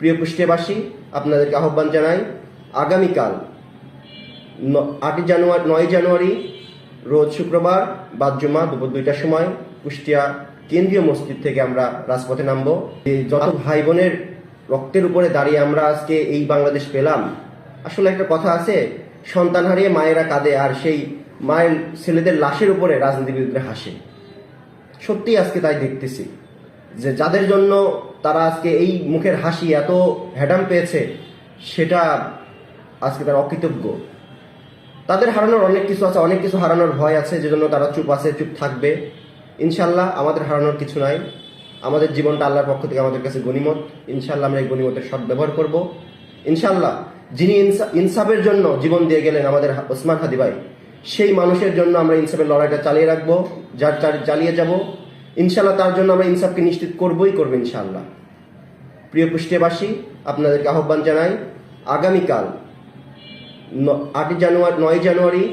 প্রিয় কুষ্টিয়াবাসী, আপনাদেরকে আহ্বান জানাই, আগামীকাল 9 জানুয়ারি রোজ শুক্রবার বাদ জুমা দুপুর 2টার সময় কুষ্টিয়া কেন্দ্রীয় মসজিদ থেকে আমরা রাজপথে নামব। যত ভাই বোনের রক্তের উপরে দাঁড়িয়ে আমরা আজকে এই বাংলাদেশ পেলাম। আসলে একটা কথা আছে, সন্তান হারিয়ে মায়েরা কাঁদে, আর সেই মায়ের ছেলেদের লাশের উপরে রাজনীতিবিদরা হাসে। সত্যি আজকে তাই দেখতেছি যে যাদের জন্য তারা আজকে এই মুখের হাসি এত হ্যাডাম পেয়েছে, সেটা আজকে তারা অকৃতজ্ঞ। তাদের হারানোর অনেক কিছু আছে, অনেক কিছু হারানোর ভয় আছে, যেজন্য তারা চুপ আছে, চুপ থাকবে। ইনশাল্লাহ আমাদের হারানোর কিছু নাই। আমাদের জীবনটা আল্লাহর পক্ষ থেকে আমাদের কাছে গনিমত। ইনশাল্লাহ আমরা এই গনিমতের সদ্ব্যবহার করব। ইনশাল্লাহ যিনি ইনসাফের জন্য জীবন দিয়ে গেলেন, আমাদের ওসমান হাদি ভাই, সেই মানুষের জন্য আমরা ইনসাফের লড়াইটা চালিয়ে রাখবো, চালিয়ে যাব। ইনশাল্লাহ তার জন্য আমরা ইনসাফকে নিশ্চিত করবই করবো ইনশাল্লাহ। প্রিয় কুষ্টিয়াবাসী, আপনাদেরকে আহ্বান জানাই, আগামীকাল 9 জানুয়ারি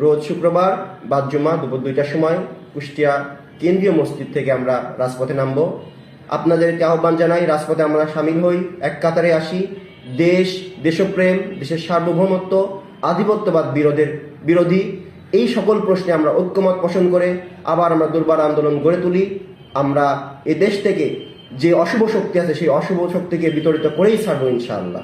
রোজ শুক্রবার বাদ জুমা দুপুর 2টার সময় কুষ্টিয়া কেন্দ্রীয় মসজিদ থেকে আমরা রাজপথে নামব। আপনাদেরকে আহ্বান জানাই, রাজপথে আমরা সামিল হই, এক কাতারে আসি। দেশপ্রেম, দেশের সার্বভৌমত্ব, আধিপত্যবাদ বিরোধী এই সকল প্রশ্নে আমরা ঐক্যমত পোষণ করে আবার আমরা দুর্বার আন্দোলন গড়ে তুলি। আমরা এ দেশ থেকে যে অশুভ শক্তি আছে, সেই অশুভ শক্তিকে বিতাড়িত করেই ছাড়বো ইনশাআল্লাহ।